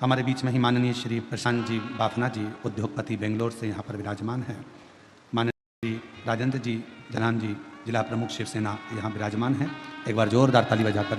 हमारे बीच में ही माननीय श्री प्रशांत जी बाफना जी उद्योगपति बेंगलोर से यहाँ पर विराजमान हैं। माननीय श्री राजेंद्र जी जलान जी जिला प्रमुख शिवसेना यहाँ विराजमान हैं। एक बार जोरदार ताली बजाकर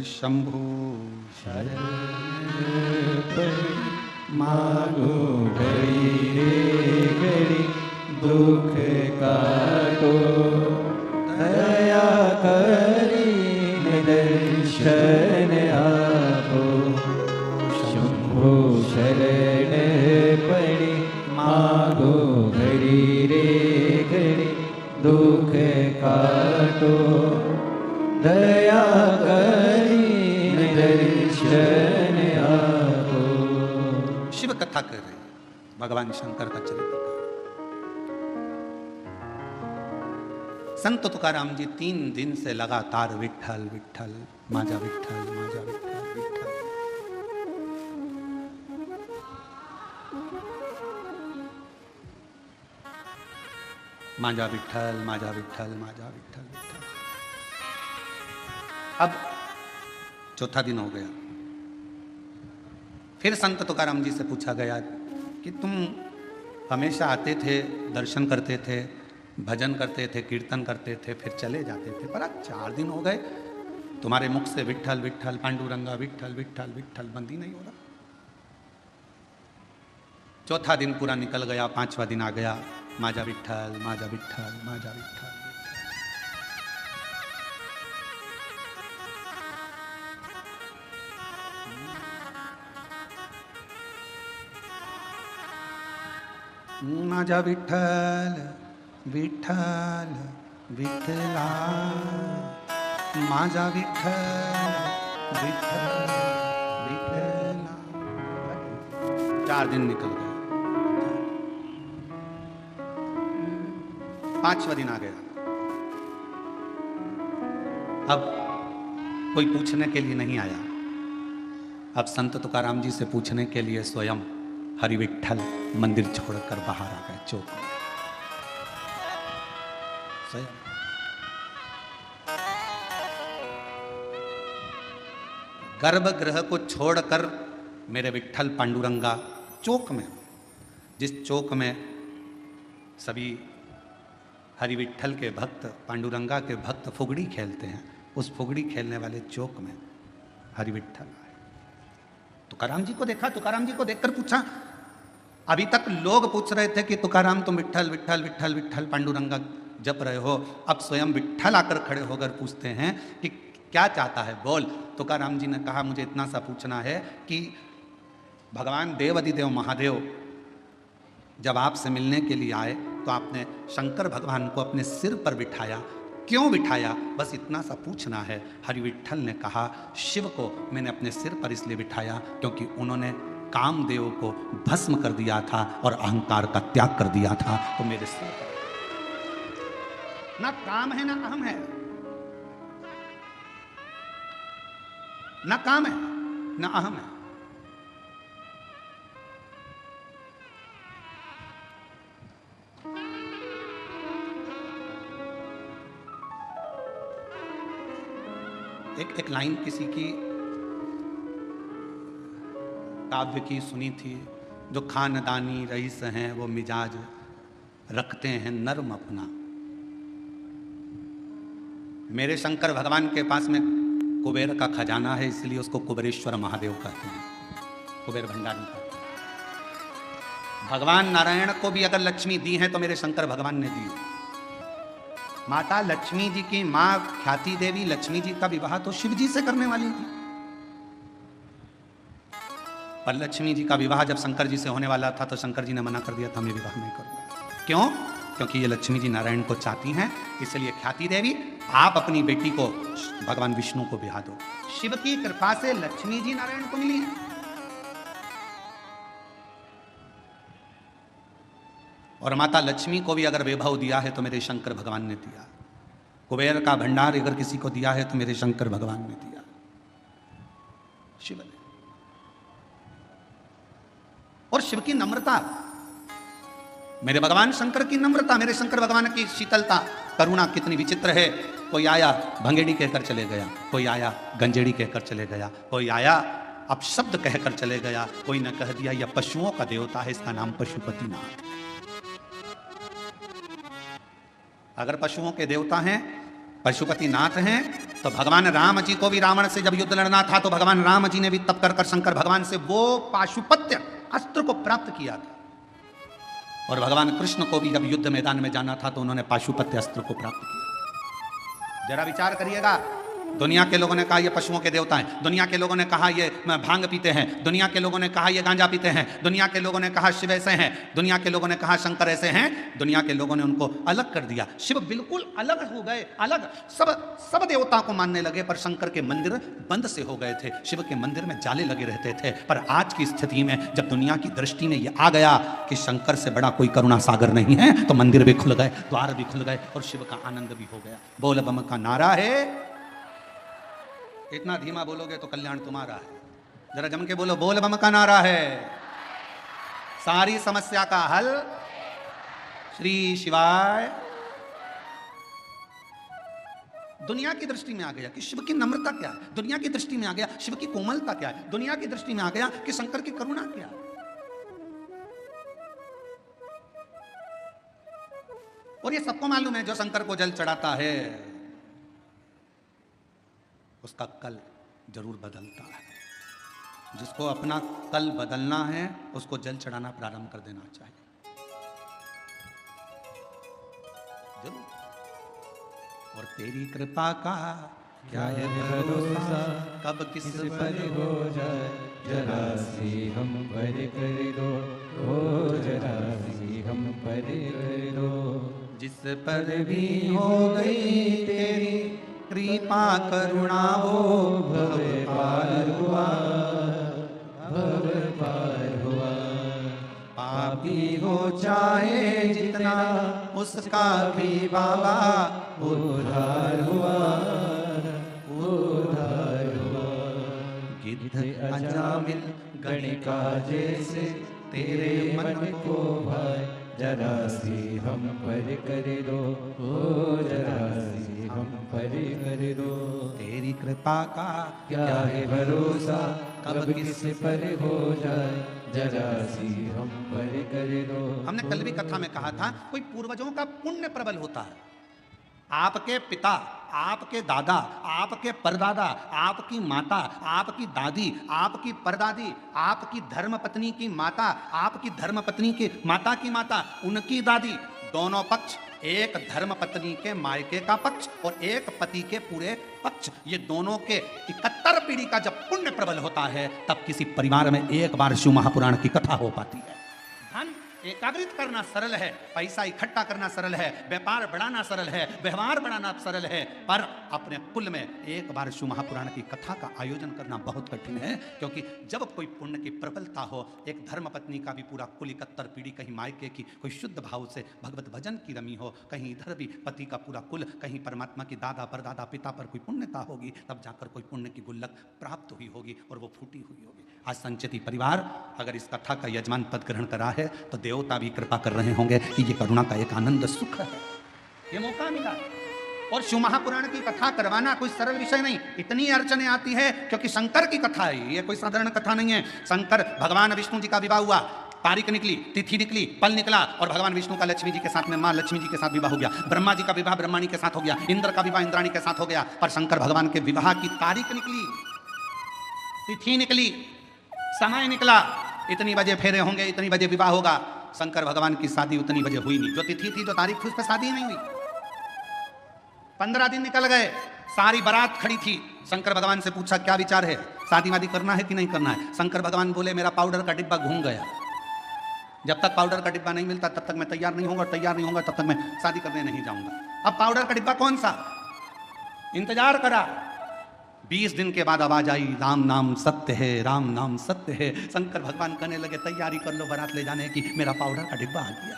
शंभु मांगो घड़ी रे घड़ी दुख काटो दया करी दर्शन आपो शंभु शरण पड़ी मांगो घड़ी रे घड़ी दुख काटो दया करी दर्शन आपो। शिव कथा कर रहे भगवान शंकर का चरित्र। संत तुकाराम जी 3 दिन से लगातार विठ्ठल विठ्ठल माजा विठ्ठल माजा विठ्ठल विठ्ठल। माजा विठ्ठल माजा विठ्ठल माजा विठ्ठल विठ्ठल। अब चौथा दिन हो गया। फिर संत तुकाराम जी से पूछा गया कि तुम हमेशा आते थे, दर्शन करते थे, भजन करते थे, कीर्तन करते थे, फिर चले जाते थे, पर अब 4 दिन हो गए तुम्हारे मुख से विठ्ठल विठ्ठल पांडुरंगा विठ्ठल विठ्ठल विठ्ठल बंद ही नहीं हो रहा। चौथा दिन पूरा निकल गया, 5वां दिन आ गया, माजा विठ्ठल माजा विठ्ठल माजा विठ्ठल। माझा विठ्ठल विठ्ठल विठ्ठला माझा विठ्ठल विठ्ठल विठ्ठला। 4 दिन निकल गए, 5वां दिन आ गया। अब कोई पूछने के लिए नहीं आया। अब संत तुकाराम जी से पूछने के लिए स्वयं हरि विठ्ठल मंदिर छोड़कर बाहर आ गए चौक में। गर्भगृह को छोड़कर मेरे विठ्ठल पांडुरंगा चौक में, जिस चौक में सभी हरि विठ्ठल के भक्त पांडुरंगा के भक्त फुगड़ी खेलते हैं, उस फुगड़ी खेलने वाले चौक में हरि विठ्ठल आए। तुकाराम जी को देखा, तुकाराम जी को देखकर पूछा। अभी तक लोग पूछ रहे थे कि तुकाराम तुम विठ्ठल विठ्ठल विठ्ठल विठ्ठल पांडुरंगा जप रहे हो, अब स्वयं विठ्ठल आकर खड़े होकर पूछते हैं कि क्या चाहता है, बोल। तुकाराम जी ने कहा मुझे इतना सा पूछना है कि भगवान देवाधिदेव महादेव जब आपसे मिलने के लिए आए तो आपने शंकर भगवान को अपने सिर पर बिठाया, क्यों बिठाया, बस इतना सा पूछना है। हरि विठ्ठल ने कहा शिव को मैंने अपने सिर पर इसलिए बिठाया क्योंकि उन्होंने कामदेव को भस्म कर दिया था और अहंकार का त्याग कर दिया था, तो मेरे सिर पर ना काम है ना अहम है, ना काम है ना अहम है। एक लाइन किसी की काव्य की सुनी थी, जो खानदानी रईस हैं वो मिजाज रखते हैं नर्म अपना। मेरे शंकर भगवान के पास में कुबेर का खजाना है, इसलिए उसको कुबेरेश्वर महादेव कहते हैं, कुबेर भंडारी कहते हैं। भगवान नारायण को भी अगर लक्ष्मी दी है तो मेरे शंकर भगवान ने दी। माता लक्ष्मी जी की मां ख्याति देवी लक्ष्मी जी का विवाह तो शिव जी से करने वाली थी, पर लक्ष्मी जी का विवाह जब शंकर जी से होने वाला था तो शंकर जी ने मना कर दिया था, मैं विवाह नहीं करूंगा। क्यों? क्योंकि ये लक्ष्मी जी नारायण को चाहती हैं, इसलिए ख्याति देवी आप अपनी बेटी को भगवान विष्णु को ब्याह दो। शिव की कृपा से लक्ष्मी जी नारायण को मिली है। और माता लक्ष्मी को भी अगर वैभव दिया है तो मेरे शंकर भगवान ने दिया। कुबेर का भंडार अगर किसी को दिया है तो मेरे शंकर भगवान ने दिया, शिव ने। और शिव की नम्रता, मेरे भगवान शंकर की नम्रता, मेरे शंकर भगवान की शीतलता, करुणा कितनी विचित्र है। कोई आया भंगेड़ी कहकर चले गया, कोई आया गंजेड़ी कहकर चले गया, कोई आया अपशब्द कहकर चले गया, कोई ने कह दिया यह पशुओं का देवता है, इसका नाम पशुपतिनाथ। अगर पशुओं के देवता हैं, पशुपतिनाथ हैं, तो भगवान राम जी को भी रावण से जब युद्ध लड़ना था तो भगवान राम जी ने भी तप कर शंकर भगवान से वो पाशुपत्य अस्त्र को प्राप्त किया था। और भगवान कृष्ण को भी जब युद्ध मैदान में जाना था तो उन्होंने पाशुपत्य अस्त्र को प्राप्त किया। जरा विचार करिएगा, दुनिया के लोगों ने कहा ये पशुओं के देवता हैं, दुनिया के लोगों ने कहा ये भांग पीते हैं, दुनिया के लोगों ने कहा ये गांजा पीते हैं, दुनिया के लोगों ने कहा शिव ऐसे हैं, दुनिया के लोगों ने कहा शंकर ऐसे हैं, दुनिया के लोगों ने उनको अलग कर दिया। शिव बिल्कुल अलग हो गए, अलग सब देवता को मानने लगे, पर शंकर के मंदिर बंद से हो गए थे, शिव के मंदिर में जाले लगे रहते थे। पर आज की स्थिति में जब दुनिया की दृष्टि में यह आ गया कि शंकर से बड़ा कोई करुणा सागर नहीं है, तो मंदिर भी खुल गए, द्वार भी खुल गए और शिव का आनंद भी हो गया। बोल बम का नारा है। इतना धीमा बोलोगे तो कल्याण तुम्हारा है। जरा जम के बोलो, बोल बम का नारा है। सारी समस्या का हल श्री शिवाय। दुनिया की दृष्टि में आ गया कि शिव की नम्रता क्या है, दुनिया की दृष्टि में आ गया शिव की कोमलता क्या है, दुनिया की दृष्टि में आ गया कि शंकर की करुणा क्या है। और ये सबको मालूम है, जो शंकर को जल चढ़ाता है उसका कल जरूर बदलता है। जिसको अपना कल बदलना है उसको जल चढ़ाना प्रारंभ कर देना चाहिए, जरूर। और तेरी कृपा का क्या है भरोसा, कब किस पर हो जाए, जरा सी हम पर कर दो, ओ जरा सी हम पर कर दो। जिस पर भी हो गई तेरी कृपा करुणा हो, भव पार हुआ, भव पार हुआ। पापी हो चाहे जितना उसका भी बाबा उद्धार हुआ, उद्धार हुआ। गिद्ध अजामिल गणिका जैसे तेरे मन को भाए, जरा सी हम पर कर दो, ओ जरा सी हम पर कर दो। तेरी कृपा का क्या है भरोसा, कब किस पर हो जाए, जरा सी हम पर कर दो। हमने कल भी कथा में कहा था, कोई पूर्वजों का पुण्य प्रबल होता है। आपके पिता, आपके दादा, आपके परदादा, आपकी माता, आपकी दादी, आपकी परदादी, आपकी धर्मपत्नी की माता, आपकी धर्मपत्नी की माता की माता, उनकी दादी, दोनों पक्ष, एक धर्मपत्नी के मायके का पक्ष और एक पति के पूरे पक्ष, ये दोनों के 71 पीढ़ी का जब पुण्य प्रबल होता है तब किसी परिवार में एक बार शिव महापुराण की कथा हो पाती है। धन एकाग्रित करना सरल है, पैसा इकट्ठा करना सरल है, व्यापार बढ़ाना सरल है, व्यवहार बढ़ाना सरल है, पर अपने कुल में एक बार शिव महापुराण की कथा का आयोजन करना बहुत कठिन है। क्योंकि जब कोई पुण्य की प्रबलता हो, एक धर्मपत्नी का भी पूरा कुल 71 पीढ़ी, कहीं मायके की कोई शुद्ध भाव से भगवत भजन की रमी हो, कहीं इधर भी पति का पूरा कुल, कहीं परमात्मा की दादा परदादा पिता पर कोई पुण्यता होगी, तब जाकर कोई पुण्य की गुल्लक प्राप्त हुई होगी और वो फूटी हुई होगी। आज संचिति परिवार अगर इस कथा का यजमान पद ग्रहण करा है तो देवता भी कृपा कर रहे होंगे कि ये करुणा का एक आनंद सुख है, ये मौका मिला। और शिव महापुराण की कथा करवाना कोई सरल विषय नहीं, इतनी अड़चने आती है क्योंकि शंकर की कथा है, ये कोई साधारण कथा नहीं है। शंकर भगवान विष्णु जी का विवाह हुआ, तारीख निकली, तिथि निकली, पल निकला और भगवान विष्णु का लक्ष्मी जी के साथ में मां लक्ष्मी जी के साथ विवाह हो गया। ब्रह्मा जी का विवाह ब्रह्माणी के साथ हो गया, इंद्र का विवाह इंद्राणी के साथ हो गया। पर शंकर भगवान के विवाह की तारीख निकली, तिथि निकली, समय निकला, इतनी बजे फेरे होंगे, इतनी बजे विवाह होगा। शंकर भगवान की शादी उतनी बजे हुई नहीं, जो तिथि थी, जो तारीख थी, उस पर शादी नहीं हुई। 15 दिन निकल गए, सारी बारात खड़ी थी। शंकर भगवान से पूछा क्या विचार है, शादी वादी करना है कि नहीं करना है। शंकर भगवान बोले मेरा पाउडर का डिब्बा घूम गया, जब तक पाउडर का डिब्बा नहीं मिलता तब तक मैं तैयार नहीं होऊंगा, तैयार नहीं होऊंगा तब तक मैं शादी करने नहीं जाऊंगा। अब पाउडर का डिब्बा कौन सा, इंतजार करा। 20 दिन के बाद आवाज आई, राम नाम सत्य है, राम नाम सत्य है। शंकर भगवान कहने लगे तैयारी कर लो बारात ले जाने की, मेरा पाउडर का डिब्बा आ गया,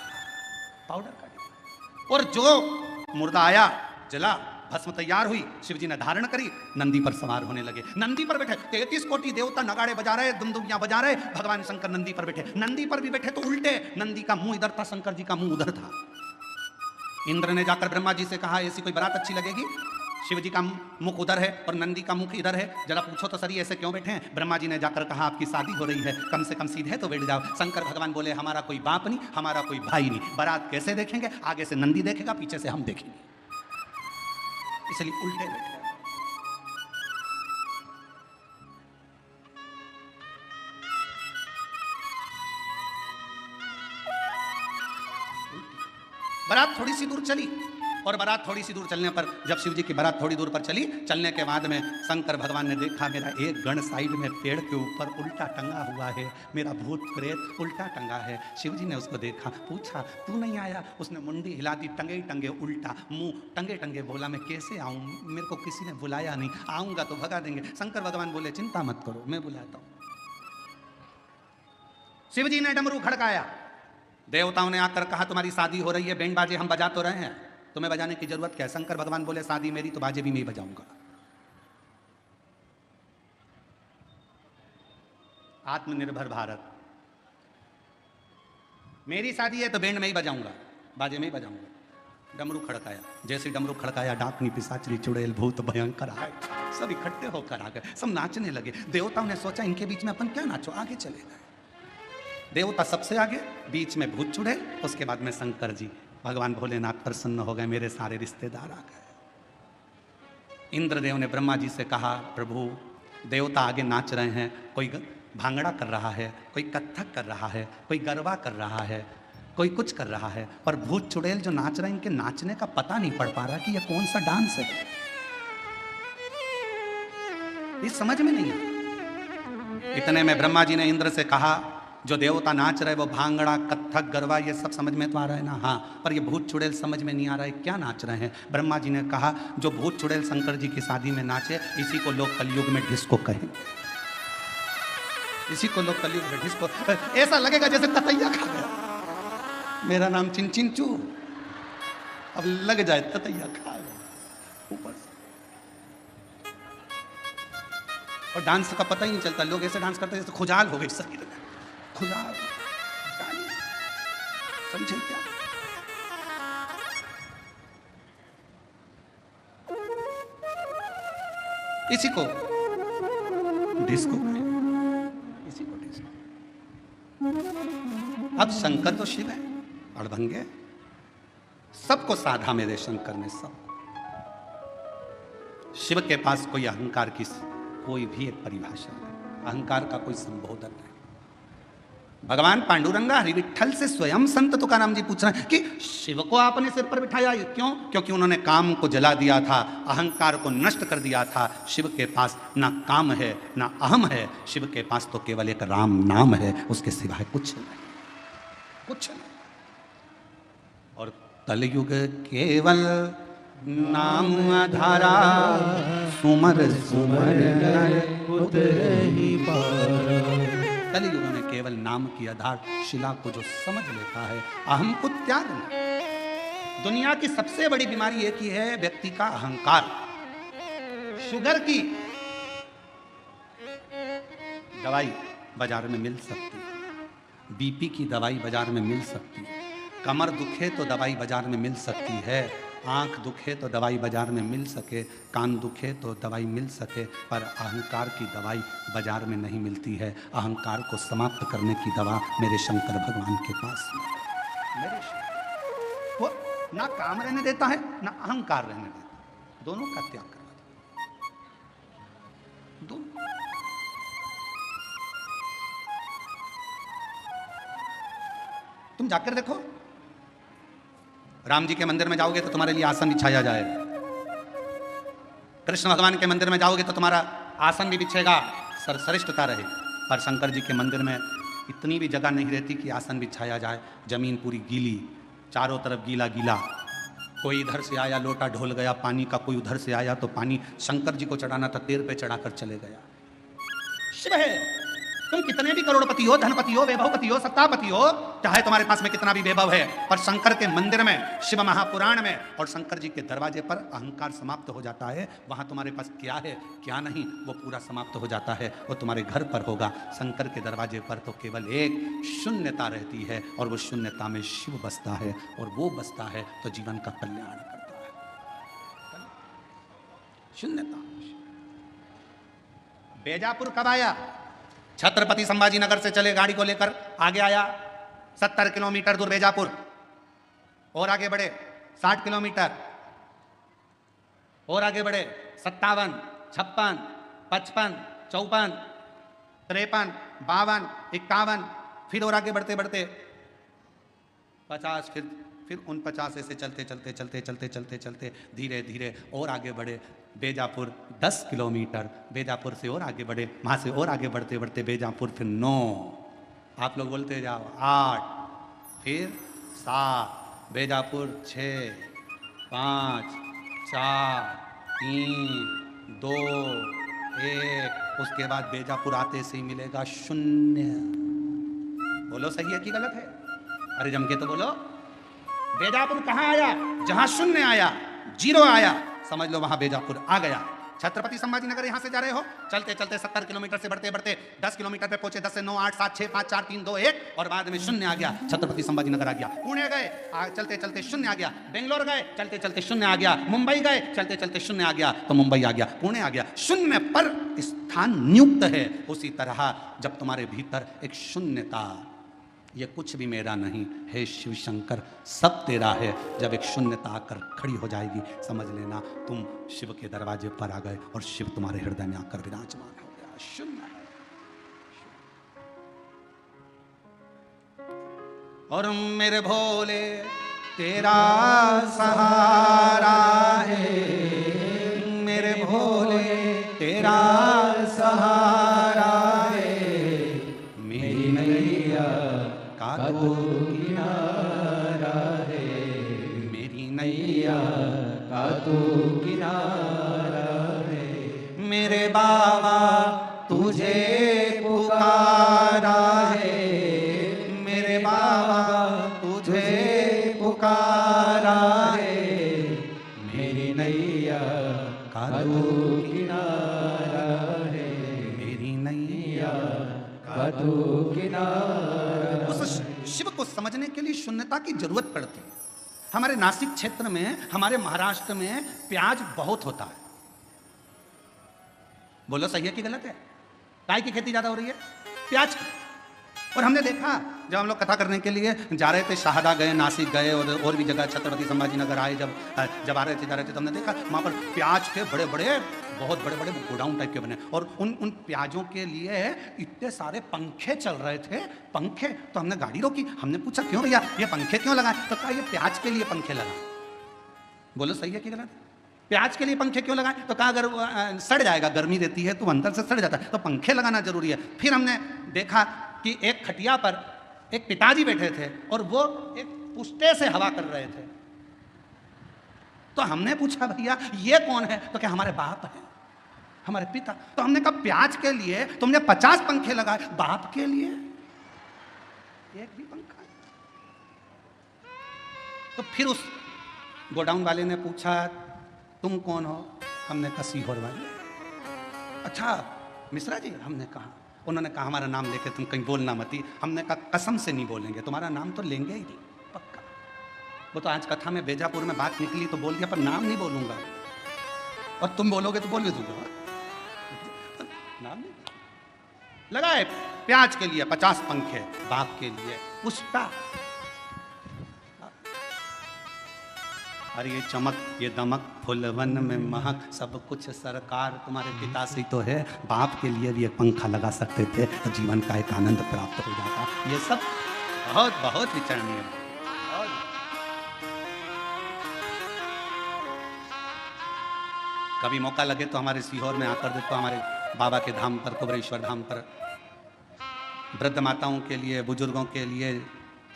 पाउडर का डिब्बा। और जो मुर्दा आया जला, भस्म तैयार हुई, शिवजी ने धारण करी, नंदी पर सवार होने लगे। नंदी पर बैठे 33 कोटि देवता नगाड़े बजा रहे, दुमदुमियां बजा रहे, भगवान शंकर नंदी पर बैठे। नंदी पर भी बैठे तो उल्टे, नंदी का मुंह इधर था, शंकर जी का मुंह उधर था। इंद्र ने जाकर ब्रह्मा जी से कहा ऐसी कोई बारात अच्छी लगेगी, शिव जी का मुख उधर है और नंदी का मुख इधर है, जरा पूछो तो सही ऐसे क्यों बैठे हैं। ब्रह्मा जी ने जाकर कहा आपकी शादी हो रही है, कम से कम सीधे तो बैठ जाओ। शंकर भगवान बोले हमारा कोई बाप नहीं, हमारा कोई भाई नहीं, बारात कैसे देखेंगे, आगे से नंदी देखेगा, पीछे से हम देखेंगे, इसलिए उल्टे बैठे। बारात थोड़ी सी दूर चली, और बारात थोड़ी सी दूर चलने पर जब शिव जी की बारात थोड़ी दूर पर चली, चलने के बाद में शंकर भगवान ने देखा मेरा एक गण साइड में पेड़ के ऊपर उल्टा टंगा हुआ है, मेरा भूत प्रेत उल्टा टंगा है। शिव जी ने उसको देखा, पूछा तू नहीं आया, उसने मुंडी हिला दी, टंगे ही टंगे उल्टा, मुंह टंगे टंगे, बोला मैं कैसे आऊँ, मेरे को किसी ने बुलाया नहीं, आऊँगा तो भगा देंगे। शंकर भगवान बोले चिंता मत करो, मैं बुलाता हूँ। शिव जी ने डमरू खड़काया, देवताओं ने आकर कहा तुम्हारी शादी हो रही है, बैंड बाजे हम बजा तो रहे हैं, तुम्हें बजाने की जरूरत क्या है। शंकर भगवान बोले शादी मेरी तो बाजे भी मैं ही बजाऊंगा। आत्मनिर्भर भारत, मेरी शादी है तो बैंड में ही बजाऊंगा, बाजे में ही बजाऊंगा। डमरू खड़काया, जैसे डमरू खड़काया डाकनी पिशाचरी चुड़ैल भूत भयंकर आए, सब इकट्ठे होकर आ गए, सब नाचने लगे। देवताओं ने सोचा इनके बीच में अपन क्या नाचो, आगे चले गए। देवता सबसे आगे, बीच में भूत चुड़ैल, उसके बाद में शंकर जी। भगवान भोलेनाथ प्रसन्न हो गए, मेरे सारे रिश्तेदार आ गए। इंद्रदेव ने ब्रह्मा जी से कहा प्रभु देवता आगे नाच रहे हैं, कोई भांगड़ा कर रहा है, कोई कत्थक कर रहा है, कोई गरबा कर रहा है, कोई कुछ कर रहा है, पर भूत चुड़ैल जो नाच रहे हैं इनके नाचने का पता नहीं पड़ पा रहा कि ये कौन सा डांस है, ये समझ में नहीं है। इतने में ब्रह्मा जी ने इंद्र से कहा जो देवता नाच रहे वो भांगड़ा कत्थक गरबा ये सब समझ में तो आ रहा है ना, हाँ, पर ये भूत चुड़ैल समझ में नहीं आ रहा है क्या नाच रहे हैं। ब्रह्मा जी ने कहा जो भूत चुड़ैल शंकर जी की शादी में नाचे इसी को लोग कलयुग में डिस्को कहें, इसी को लोग कलयुग में डिस्को, ऐसा लगेगा जैसे ततैया खा गया, मेरा नाम चिंचिंचू, अब लग जाए ततैया खा गया ऊपर से। और डांस का पता ही नहीं चलता, लोग ऐसे डांस करते हैं जैसे खुजाल हो गई शरीर में, खुजाल, समझे क्या। इसी को डिस्को, इसी को डिस्को। अब शंकर तो शिव है, अड़भंगे, सबको साधा मेरे शंकर ने, सब। शिव के पास कोई अहंकार की कोई भी एक परिभाषा नहीं, अहंकार का कोई संबोधन नहीं। भगवान पांडुरंगा हरिविठल से स्वयं संत तुकाराम जी पूछ रहे हैं कि शिव को आपने सिर पर बिठाया, क्यों? क्योंकि उन्होंने काम को जला दिया था, अहंकार को नष्ट कर दिया था। शिव के पास ना काम है ना अहम है, शिव के पास तो केवल एक राम नाम है, उसके सिवाय कुछ नहीं, कुछ नहीं। और कलयुग केवल नाम आधारा, सुमर सुमर ही पारा। कलयुग में केवल नाम की आधार शिला को जो समझ लेता है, अहम को त्याग नहीं। दुनिया की सबसे बड़ी बीमारी एक ही है, व्यक्ति का अहंकार। शुगर की दवाई बाजार में मिल सकती है, बीपी की दवाई बाजार में मिल सकती है, कमर दुखे तो दवाई बाजार में मिल सकती है, आंख दुखे तो दवाई बाजार में मिल सके, कान दुखे तो दवाई मिल सके, पर अहंकार की दवाई बाजार में नहीं मिलती है। अहंकार को समाप्त करने की दवा मेरे शंकर भगवान के पास है। मेरे वो ना काम रहने देता है ना अहंकार रहने देता है, दोनों का त्याग करवा दोनों। तुम जाकर देखो, राम जी के मंदिर में जाओगे तो तुम्हारे लिए आसन बिछाया जाएगा, कृष्ण भगवान के मंदिर में जाओगे तो तुम्हारा आसन भी बिछेगा, सरसरिष्ठता रहे, पर शंकर जी के मंदिर में इतनी भी जगह नहीं रहती कि आसन बिछाया जाए। जमीन पूरी गीली, चारों तरफ गीला गीला। कोई इधर से आया लोटा ढोल गया पानी का, कोई उधर से आया तो पानी शंकर जी को चढ़ाना था, तेल पे चढ़ाकर चले गया। शिव है, तुम कितने भी करोड़पति हो, धनपति हो, वैभवपति हो, सत्तापति हो, चाहे तुम्हारे पास में कितना भी वैभव है, पर शंकर के मंदिर में, शिव महापुराण में और शंकर जी के दरवाजे पर अहंकार समाप्त हो जाता है। वहां तुम्हारे पास क्या है क्या नहीं वो पूरा समाप्त हो जाता है। वो तुम्हारे घर पर होगा, शंकर के दरवाजे पर तो केवल एक शून्यता रहती है, और वो शून्यता में शिव बसता है, और वो बसता है तो जीवन का कल्याण करता है। शून्यता। बेजापुर कब आया? छत्रपति संभाजी नगर से चले गाड़ी को लेकर, आगे आया 70 किलोमीटर दूर बेजापुर, और आगे बढ़े 60 किलोमीटर, और आगे बढ़े 57, 56, 55, 54, 53, 52, 51, फिर और आगे बढ़ते बढ़ते 50, फिर 49, ऐसे चलते चलते चलते चलते चलते चलते धीरे धीरे और आगे बढ़े बेजापुर 10 किलोमीटर, बेजापुर से और आगे बढ़े, वहाँ से और आगे बढ़ते बढ़ते बेजापुर फिर 9, आप लोग बोलते जाओ 8, फिर 7, बेजापुर 6, 5, 4, 3, 2, 1, उसके बाद बेजापुर आते से ही मिलेगा 0। बोलो सही है कि गलत है? अरे जम के तो बोलो। बेजापुर कहाँ आया? जहां 0 आया, 0 आया, समझ लो वहां बेजापुर आ गया। छत्रपति संभाजी नगर यहां से जा रहे हो, चलते चलते 70 किलोमीटर से बढ़ते बढ़ते 10 किलोमीटर पे पहुंचे, 10 से 9, 8, 7, 6, 5, 4, 3, 2, 1, और बाद में 0 आ गया। छत्रपति संभाजी नगर आ गया। पुणे गए, चलते चलते 0 आ गया। बेंगलोर गए, चलते चलते 0 आ गया। मुंबई गए, चलते चलते 0 आ गया, तो मुंबई आ गया, पुणे आ गया। 0 पर स्थान नियुक्त है। उसी तरह जब तुम्हारे भीतर एक शून्यता, ये कुछ भी मेरा नहीं, हे शिव शंकर सब तेरा है, जब एक शून्यता आकर खड़ी हो जाएगी, समझ लेना तुम शिव के दरवाजे पर आ गए और शिव तुम्हारे हृदय में आकर विराजमान हो गया। शून्य। और मेरे भोले तेरा सहारा है, मेरे भोले तेरा सहारा है, मेरी नैया का तो किनारा है, मेरी नैया का तो किनारा है, मेरे बाबा तुझे पुकारा है, मेरे बाबा तुझे पुकारा है, मेरी नैया का तो किनारा है, मेरी नैया का तो किनारा। उस शिव को समझने के लिए शून्यता की जरूरत पड़ती है। हमारे नासिक क्षेत्र में, हमारे महाराष्ट्र में प्याज बहुत होता है। बोलो सही है कि गलत है? काय की खेती ज्यादा हो रही है? प्याज की। और हमने देखा जब हम लोग कथा करने के लिए जा रहे थे, शाहदा गए, नासिक गए और भी जगह, छत्रपति संभाजी नगर आए, जब आ रहे थे जा रहे थे, तो हमने देखा वहाँ पर प्याज के बड़े बड़े, बहुत बड़े बड़े गोडाउन टाइप के बने, और उन प्याजों के लिए इतने सारे पंखे चल रहे थे। पंखे, तो हमने गाड़ी रोकी, हमने पूछा क्यों भैया ये पंखे क्यों लगाए? तो कहा ये प्याज के लिए पंखे लगाए। बोलो सही है कि गलत? प्याज के लिए पंखे क्यों लगाए? तो कहा अगर सड़ जाएगा, गर्मी रहती है तो अंदर से सड़ जाता है, तो पंखे लगाना जरूरी है। फिर हमने देखा कि एक खटिया पर एक पिताजी बैठे थे और वो एक पुष्टे से हवा कर रहे थे। तो हमने पूछा भैया ये कौन है? तो क्या हमारे बाप है, हमारे पिता। तो हमने कहा प्याज के लिए तुमने 50 पंखे लगाए, बाप के लिए एक भी पंखा। तो फिर उस गोडाउन वाले ने पूछा तुम कौन हो? हमने कहा सीहोर वाले। अच्छा मिश्रा जी? हमने कहा। उन्होंने कहा हमारा नाम लेके तुम कहीं बोलना मत ही। हमने कहा कसम से नहीं बोलेंगे, तुम्हारा नाम तो लेंगे ही नहीं, पक्का। वो तो आज कथा में बेजापुर में बात निकली तो बोल दिया, पर नाम नहीं बोलूंगा, और तुम बोलोगे तो बोल भी दूंगा, नाम नहीं। लगाए प्याज के लिए 50 पंखे, बाप के लिए पुष्पा। अरे ये चमक, ये दमक, फुलवन में महक, सब कुछ सरकार तुम्हारे पिता से तो है। बाप के लिए भी एक पंखा लगा सकते थे तो जीवन का एक आनंद प्राप्त हो जाता। ये सब बहुत बहुत विचारणीय है। कभी मौका लगे तो हमारे सीहोर में आकर देखो, हमारे बाबा के धाम पर, कुबरेश्वर धाम पर, वृद्ध माताओं के लिए, बुजुर्गों के लिए,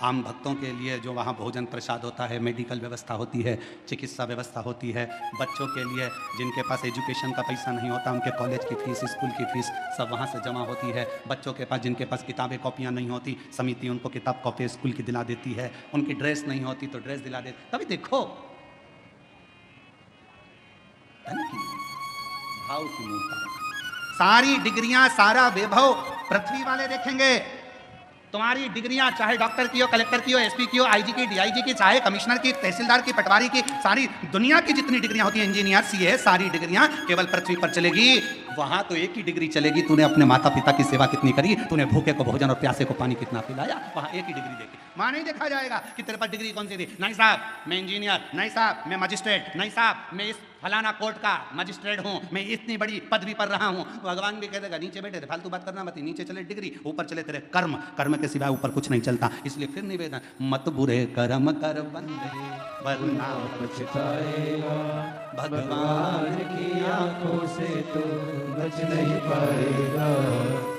आम भक्तों के लिए जो वहाँ भोजन प्रसाद होता है, मेडिकल व्यवस्था होती है, चिकित्सा व्यवस्था होती है, बच्चों के लिए जिनके पास एजुकेशन का पैसा नहीं होता, उनके कॉलेज की फीस, स्कूल की फीस सब वहाँ से जमा होती है। बच्चों के पास जिनके पास किताबें कॉपियाँ नहीं होती, समिति उनको किताब कॉपी स्कूल की दिला देती है। उनकी ड्रेस नहीं होती तो ड्रेस दिला देती। तभी देखो भाव की मूर्ता, सारी डिग्रियां, सारा वैभव पृथ्वी वाले देखेंगे। तुम्हारी डिग्रियां चाहे डॉक्टर की हो, कलेक्टर की हो, एसपी की हो, आईजी की, डीआईजी की, चाहे कमिश्नर की, तहसीलदार की, पटवारी की, सारी दुनिया की जितनी डिग्रियां होती हैं, इंजीनियर, सीए, सारी डिग्रियां केवल पृथ्वी पर चलेगी। वहां तो एक ही डिग्री चलेगी, तूने अपने माता पिता की सेवा कितनी करी, तूने भूखे को भोजन और प्यासे को पानी कितना पिलाया, वहां एक ही डिग्री देखी। वहां नहीं देखा जाएगा कि तेरे पास डिग्री कौन सी थी। नहीं साहब मैं इंजीनियर, नहीं साहब मैं मजिस्ट्रेट, नहीं साहब मैं इस फलाना कोर्ट का मजिस्ट्रेट हूँ, मैं इतनी बड़ी पदवी पर रहा हूँ। भगवान भी कह देगा नीचे बैठे थे, फालतू बात करना मत, नीचे चले डिग्री, ऊपर चले तेरे कर्म, कर्म के सिवाय ऊपर कुछ नहीं चलता। इसलिए फिर निवेदन, मत बुरे कर्म कर बंदे वरना पछताएगा, भगवान की आंखों से तो बच नहीं पाएगा,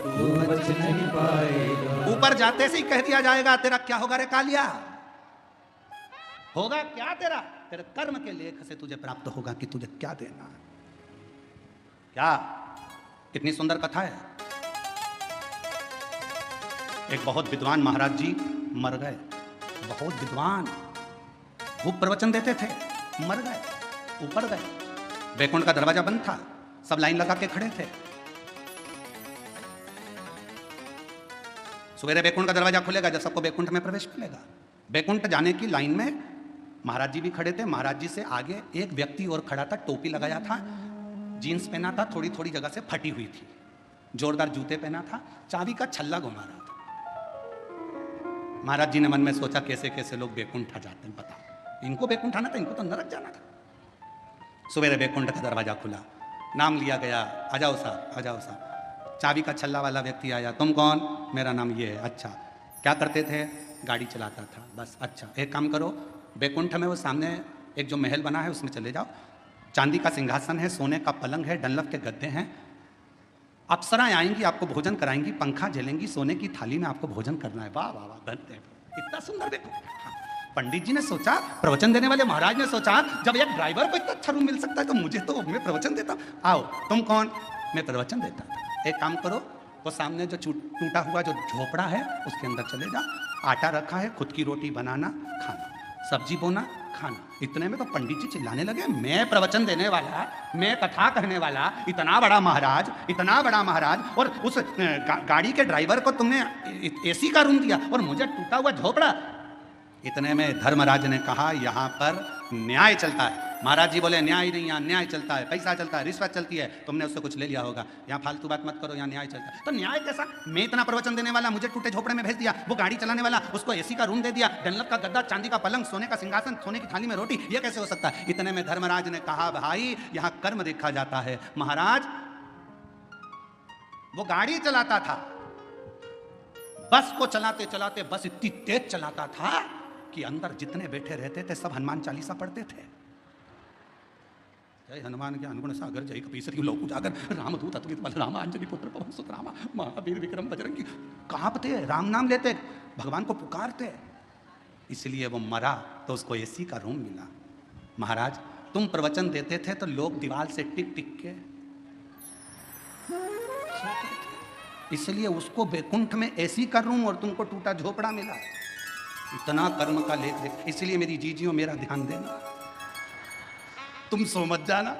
तू बच नहीं पाएगा। ऊपर जाते से ही कह दिया जाएगा तेरा क्या होगा रे कालिया, होगा क्या तेरा, तेरे कर्म के लेख से तुझे प्राप्त होगा कि तुझे क्या देना। क्या कितनी सुंदर कथा है। एक बहुत विद्वान महाराज जी मर गए, बहुत विद्वान, खूब प्रवचन देते थे, मर गए, ऊपर गए, वैकुंठ का दरवाजा बंद था, सब लाइन लगा के खड़े थे। सवेरे वैकुंठ का दरवाजा खुलेगा जब सबको वैकुंठ में प्रवेश मिलेगा। वैकुंठ जाने की लाइन में महाराज जी भी खड़े थे। महाराज जी से आगे एक व्यक्ति और खड़ा था, टोपी लगाया था, जीन्स पहना था, थोड़ी थोड़ी जगह से फटी हुई थी, जोरदार जूते पहना था, चाबी का छल्ला घुमा रहा था। महाराज जी ने मन में सोचा कैसे कैसे लोग वैकुंठ जाते हैं, बताओ इनको वैकुंठ आना था, इनको तो नरक जाना था। सवेरे वैकुंठ का दरवाजा खुला, नाम लिया गया, आ जाओ साहब, आ जाओ साहब। चाबी का छल्ला वाला व्यक्ति आया, तुम कौन? मेरा नाम ये है। अच्छा, क्या करते थे? गाड़ी चलाता था, बस। अच्छा, एक काम करो, वैकुंठ में वो सामने एक जो महल बना है उसमें चले जाओ, चांदी का सिंहासन है, सोने का पलंग है, डनलप के गद्दे हैं, अप्सराएं आएंगी, आपको भोजन कराएंगी, पंखा झेलेंगी, सोने की थाली में आपको भोजन करना है। वाह वाह वाह, धन्य, इतना सुंदर वैकुंठ। हाँ। पंडित जी ने सोचा, प्रवचन देने वाले महाराज ने सोचा, जब एक ड्राइवर को इतना अच्छा रूम मिल सकता है तो मुझे तो, मैं प्रवचन देता। आओ, तुम कौन? मैं प्रवचन देता था। एक काम करो, वो सामने जो टूटा हुआ जो झोपड़ा है उसके अंदर चले जाओ, आटा रखा है, खुद की रोटी बनाना, खाना, सब्जी बोना, खाना। इतने में तो पंडित जी चिल्लाने लगे, मैं प्रवचन देने वाला, मैं कथा कहने वाला, इतना बड़ा महाराज, इतना बड़ा महाराज, और उस गाड़ी के ड्राइवर को तुमने एसी का रूम दिया और मुझे टूटा हुआ झोपड़ा। इतने में धर्मराज ने कहा, यहाँ पर न्याय चलता है। महाराज जी बोले, न्याय नहीं, यहाँ न्याय चलता है, पैसा चलता है, रिश्वत चलती है, तुमने उससे कुछ ले लिया होगा, यहाँ फालतू बात मत करो, यहाँ न्याय चलता है। तो न्याय कैसा? मैं इतना प्रवचन देने वाला, मुझे टूटे झोपड़े में भेज दिया, वो गाड़ी चलाने वाला, उसको एसी का रूम दे दिया, डनलप का गद्दा, चांदी का पलंग, सोने का सिंहासन, सोने की थाली में रोटी, ये कैसे हो सकता है? इतने में धर्मराज ने कहा, भाई यहाँ कर्म देखा जाता है। महाराज वो गाड़ी चलाता था, बस को चलाते चलाते बस इतनी तेज चलाता था कि अंदर जितने बैठे रहते थे सब हनुमान चालीसा पढ़ते थे। जय हनुमान के अनुगुण सागर, जय कपीसरी लोक उजागर, रामदूत अतुलित बल, राम अंजनी पुत्र पवन सुत रामा, महावीर विक्रम बजरंगी। कांपते, राम नाम लेते, भगवान को पुकारते। इसलिए वो मरा तो उसको एसी का रूम मिला। महाराज तुम प्रवचन देते थे तो लोग दीवार से टिक टिक के, इसलिए उसको वैकुंठ में एसी का रूम और तुमको टूटा झोपड़ा मिला। इतना कर्म का लेख देख। इसलिए मेरी जीजियों मेरा ध्यान देना, तुम सो मत जाना,